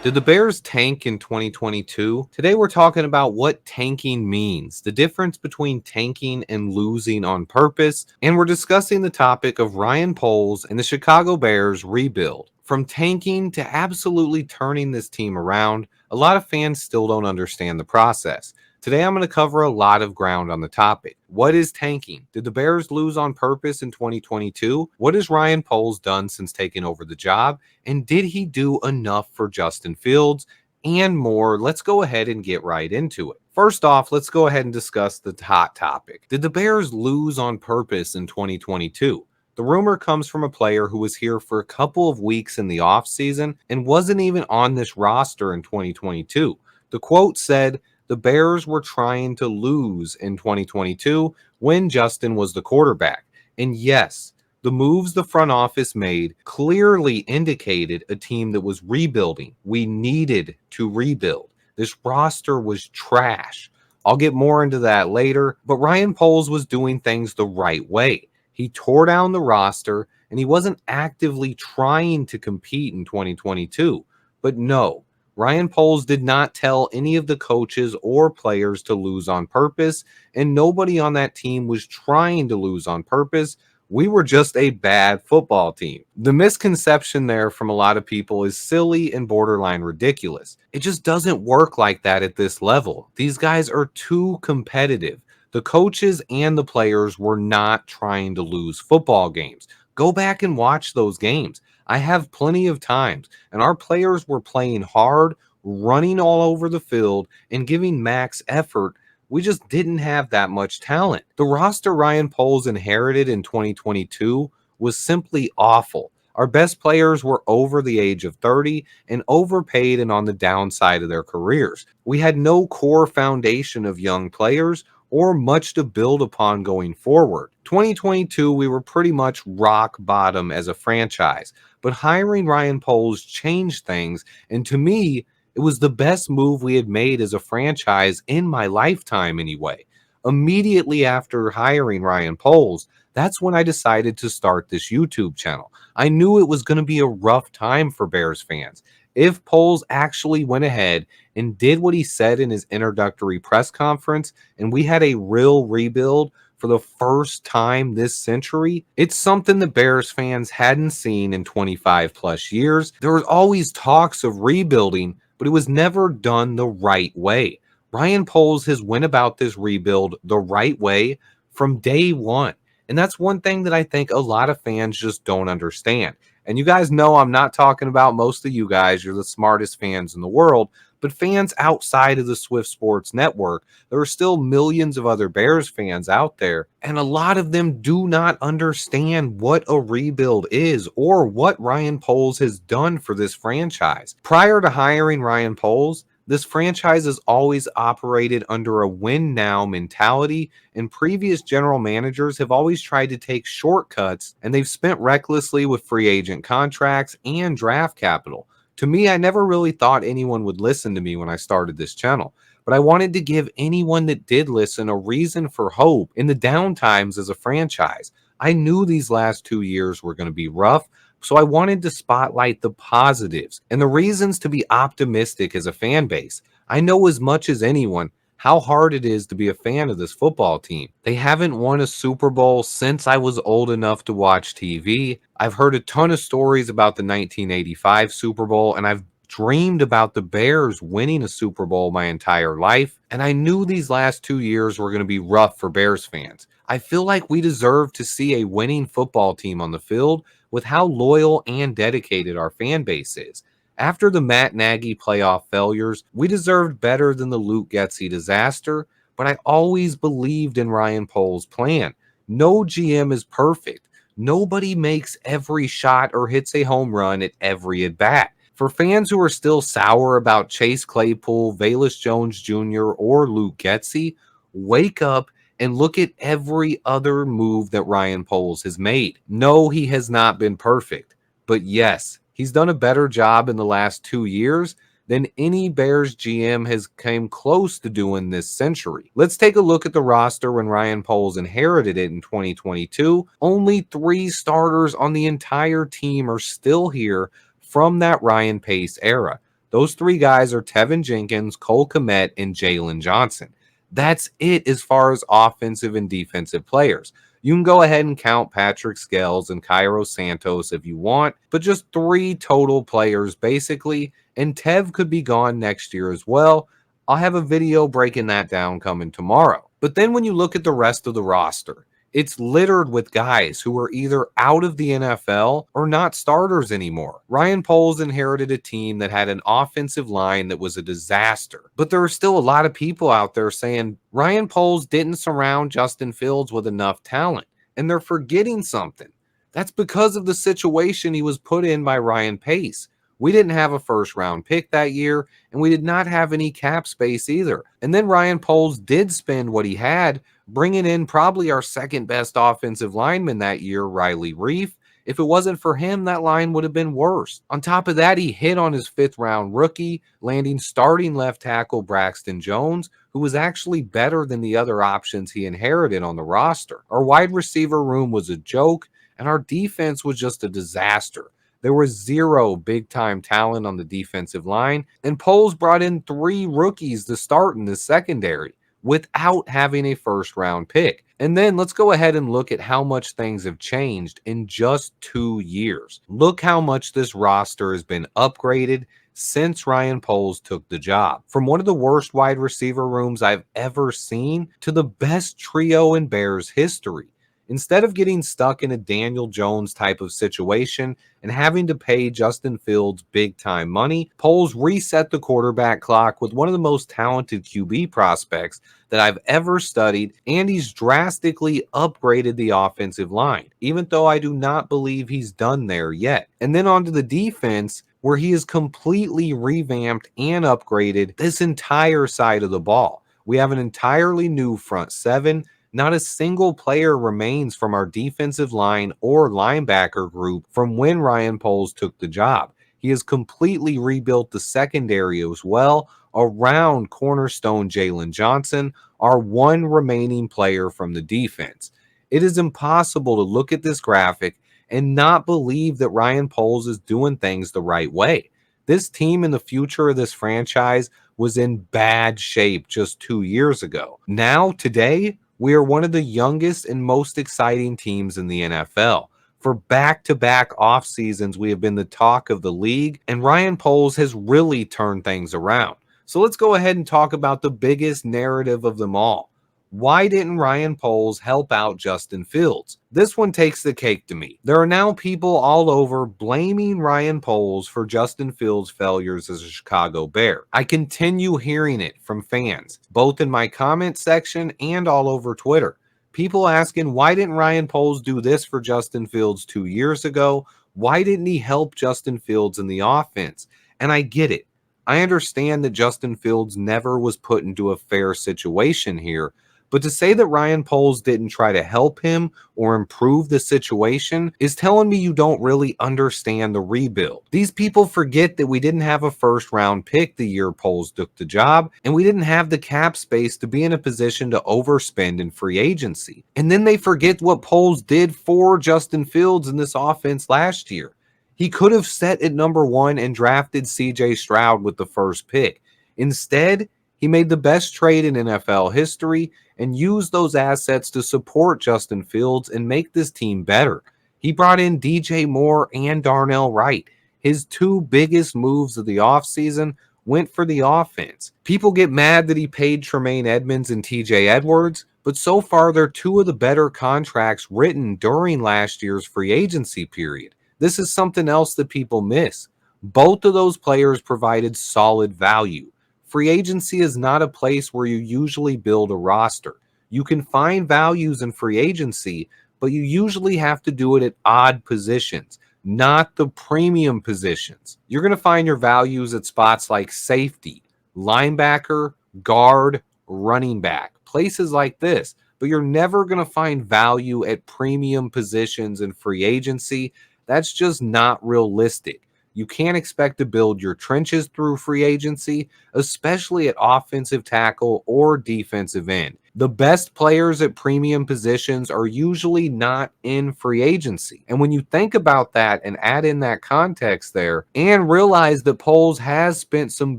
Did the Bears tank in 2022? Today we're talking about what tanking means, the difference between tanking and losing on purpose, and we're discussing the topic of Ryan Poles and the Chicago Bears rebuild. From tanking to absolutely turning this team around, a lot of fans still don't understand the process. Today I'm going to cover a lot of ground on the topic. What is tanking? Did the Bears lose on purpose in 2022? What has Ryan Poles done since taking over the job? And did he do enough for Justin Fields? And more. Let's go ahead and get right into it. First off, let's go ahead and discuss the hot topic. Did the Bears lose on purpose in 2022? The rumor comes from a player who was here for a couple of weeks in the offseason and wasn't even on this roster in 2022. The quote said, the Bears were trying to lose in 2022 when Justin was the quarterback. And yes, the moves the front office made clearly indicated a team that was rebuilding. We needed to rebuild. This roster was trash. I'll get more into that later, but Ryan Poles was doing things the right way. He tore down the roster and he wasn't actively trying to compete in 2022. But no, Ryan Poles did not tell any of the coaches or players to lose on purpose, and nobody on that team was trying to lose on purpose. We were just a bad football team. The misconception there from a lot of people is silly and borderline ridiculous. It just doesn't work like that at this level. These guys are too competitive. The coaches and the players were not trying to lose football games. Go back and watch those games. I have plenty of times, and our players were playing hard, running all over the field, and giving max effort. We just didn't have that much talent. The roster Ryan Poles inherited in 2022 was simply awful. Our best players were over the age of 30 and overpaid and on the downside of their careers. We had no core foundation of young players or much to build upon going forward. 2022, we were pretty much rock bottom as a franchise, but hiring Ryan Poles changed things, and to me, it was the best move we had made as a franchise in my lifetime anyway. Immediately after hiring Ryan Poles, that's when I decided to start this YouTube channel. I knew it was going to be a rough time for Bears fans. If Poles actually went ahead and did what he said in his introductory press conference, and we had a real rebuild for the first time this century, it's something the Bears fans hadn't seen in 25 plus years. There was always talks of rebuilding, but it was never done the right way. Ryan Poles has went about this rebuild the right way from day one. And that's one thing that I think a lot of fans just don't understand. And you guys know I'm not talking about most of you guys. You're the smartest fans in the world. But fans outside of the Swift Sports Network, there are still millions of other Bears fans out there. And a lot of them do not understand what a rebuild is or what Ryan Poles has done for this franchise. Prior to hiring Ryan Poles, this franchise has always operated under a win now mentality, and previous general managers have always tried to take shortcuts, and they've spent recklessly with free agent contracts and draft capital. To me, I never really thought anyone would listen to me when I started this channel, but I wanted to give anyone that did listen a reason for hope in the down times as a franchise. I knew these last 2 years were going to be rough, so I wanted to spotlight the positives and the reasons to be optimistic as a fan base. I know as much as anyone how hard it is to be a fan of this football team. They haven't won a Super Bowl since I was old enough to watch TV. I've heard a ton of stories about the 1985 Super Bowl, and I've dreamed about the Bears winning a Super Bowl my entire life, and I knew these last 2 years were going to be rough for Bears fans. I feel like we deserve to see a winning football team on the field with how loyal and dedicated our fan base is. After the Matt Nagy playoff failures, we deserved better than the Luke Getsy disaster, but I always believed in Ryan Poles' plan. No GM is perfect. Nobody makes every shot or hits a home run at every at bat. For fans who are still sour about Chase Claypool, Velus Jones Jr., or Luke Getsy, wake up and look at every other move that Ryan Poles has made. No, he has not been perfect, but yes, he's done a better job in the last 2 years than any Bears GM has came close to doing this century. Let's take a look at the roster when Ryan Poles inherited it in 2022. Only 3 starters on the entire team are still here from that Ryan Pace era. Those three guys are Tevin Jenkins, Cole Kmet, and Jalen Johnson. That's it as far as offensive and defensive players. You can go ahead and count Patrick Scales and Cairo Santos if you want, but just three total players basically, and Tev could be gone next year as well. I'll have a video breaking that down coming tomorrow. But then when you look at the rest of the roster, it's littered with guys who are either out of the NFL or not starters anymore. Ryan Poles inherited a team that had an offensive line that was a disaster. But there are still a lot of people out there saying Ryan Poles didn't surround Justin Fields with enough talent. And they're forgetting something. That's because of the situation he was put in by Ryan Pace. We didn't have a first round pick that year, and we did not have any cap space either. And then Ryan Poles did spend what he had, bringing in probably our second best offensive lineman that year, Riley Reiff. If it wasn't for him, that line would have been worse. On top of that, he hit on his fifth round rookie, landing starting left tackle Braxton Jones, who was actually better than the other options he inherited on the roster. Our wide receiver room was a joke, and our defense was just a disaster. There was zero big-time talent on the defensive line, and Poles brought in three rookies to start in the secondary without having a first-round pick. And then let's go ahead and look at how much things have changed in just 2 years. Look how much this roster has been upgraded since Ryan Poles took the job. From one of the worst wide receiver rooms I've ever seen to the best trio in Bears history. Instead of getting stuck in a Daniel Jones type of situation and having to pay Justin Fields big time money, Poles reset the quarterback clock with one of the most talented QB prospects that I've ever studied, and he's drastically upgraded the offensive line, even though I do not believe he's done there yet. And then onto the defense, where he has completely revamped and upgraded this entire side of the ball. We have an entirely new front seven. Not a single player remains from our defensive line or linebacker group from when Ryan Poles took the job. He has completely rebuilt the secondary as well around cornerstone Jalen Johnson, our one remaining player from the defense. It is impossible to look at this graphic and not believe that Ryan Poles is doing things the right way. This team in the future of this franchise was in bad shape just 2 years ago. Now, today, we are one of the youngest and most exciting teams in the NFL. For back-to-back off seasons, we have been the talk of the league, and Ryan Poles has really turned things around. So let's go ahead and talk about the biggest narrative of them all. Why didn't Ryan Poles help out Justin Fields? This one takes the cake to me. There are now people all over blaming Ryan Poles for Justin Fields' failures as a Chicago Bear. I continue hearing it from fans, both in my comment section and all over Twitter. People asking, why didn't Ryan Poles do this for Justin Fields 2 years ago? Why didn't he help Justin Fields in the offense? And I get it. I understand that Justin Fields never was put into a fair situation here. But to say that Ryan Poles didn't try to help him or improve the situation is telling me you don't really understand the rebuild. These people forget that we didn't have a first round pick the year Poles took the job, and we didn't have the cap space to be in a position to overspend in free agency. And then they forget what Poles did for Justin Fields in this offense last year. He could have set at number 1 and drafted CJ Stroud with the first pick. Instead, he made the best trade in NFL history and used those assets to support Justin Fields and make this team better. He brought in DJ Moore and Darnell Wright. His two biggest moves of the offseason went for the offense. People get mad that he paid Tremaine Edmonds and TJ Edwards, but so far they're two of the better contracts written during last year's free agency period. This is something else that people miss. Both of those players provided solid value. Free agency is not a place where you usually build a roster. You can find values in free agency, but you usually have to do it at odd positions, not the premium positions. You're going to find your values at spots like safety, linebacker, guard, running back, places like this. But you're never going to find value at premium positions in free agency. That's just not realistic. You can't expect to build your trenches through free agency, especially at offensive tackle or defensive end. The best players at premium positions are usually not in free agency. And when you think about that and add in that context there and realize that Poles has spent some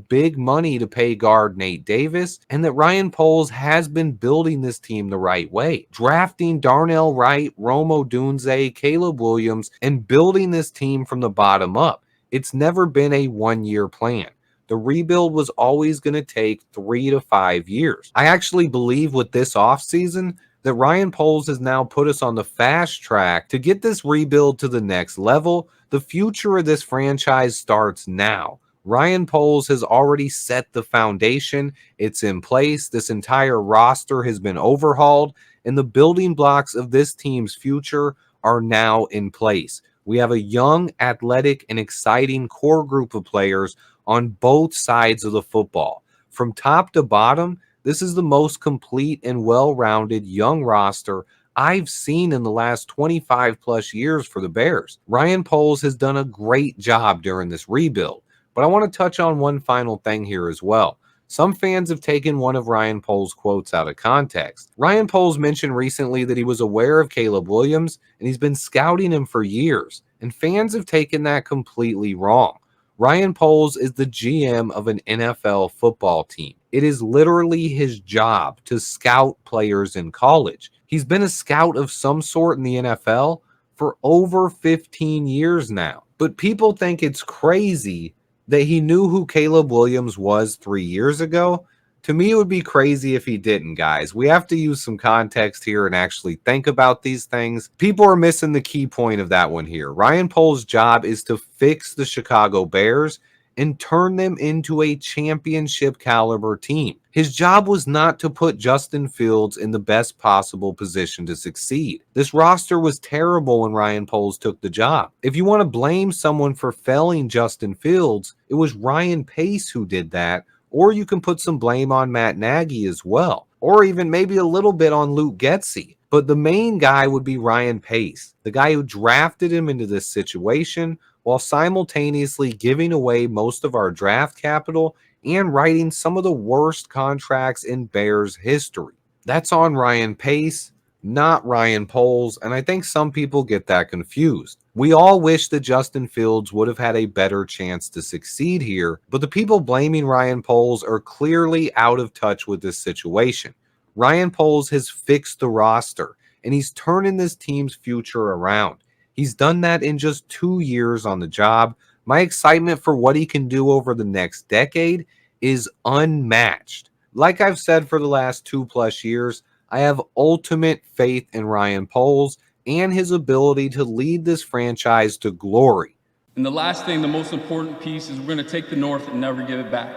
big money to pay guard Nate Davis and that Ryan Poles has been building this team the right way, drafting Darnell Wright, Rome Odunze, Caleb Williams, and building this team from the bottom up. It's never been a one-year plan. The rebuild was always going to take 3 to 5 years. I actually believe with this offseason that Ryan Poles has now put us on the fast track to get this rebuild to the next level. The future of this franchise starts now. Ryan Poles has already set the foundation. It's in place. This entire roster has been overhauled, and the building blocks of this team's future are now in place. We have a young, athletic, and exciting core group of players on both sides of the football. From top to bottom, this is the most complete and well-rounded young roster I've seen in the last 25 plus years for the Bears. Ryan Poles has done a great job during this rebuild, but I want to touch on one final thing here as well. Some fans have taken one of Ryan Poles' quotes out of context. Ryan Poles mentioned recently that he was aware of Caleb Williams and he's been scouting him for years, and fans have taken that completely wrong. Ryan Poles is the GM of an NFL football team. It is literally his job to scout players in college. He's been a scout of some sort in the NFL for over 15 years now. But people think it's crazy that he knew who Caleb Williams was 3 years ago. To me, it would be crazy if he didn't, guys. We have to use some context here and actually think about these things. People are missing the key point of that one here. Ryan Poles' job is to fix the Chicago Bears and turn them into a championship caliber team. His job was not to put Justin Fields in the best possible position to succeed. This roster was terrible when Ryan Poles took the job. If you want to blame someone for failing Justin Fields, it was Ryan Pace who did that. Or you can put some blame on Matt Nagy as well, or even maybe a little bit on Luke Getsy. But the main guy would be Ryan Pace, the guy who drafted him into this situation while simultaneously giving away most of our draft capital and writing some of the worst contracts in Bears history. That's on Ryan Pace, not Ryan Poles, and I think some people get that confused. We all wish that Justin Fields would have had a better chance to succeed here, but the people blaming Ryan Poles are clearly out of touch with this situation. Ryan Poles has fixed the roster, and he's turning this team's future around. He's done that in just 2 years on the job. My excitement for what he can do over the next decade is unmatched. Like I've said for the last 2+ years, I have ultimate faith in Ryan Poles and his ability to lead this franchise to glory. And the last thing, the most important piece, is we're going to take the North and never give it back.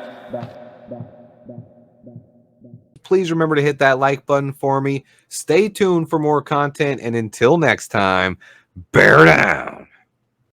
Please remember to hit that like button for me. Stay tuned for more content, and until next time, bear down.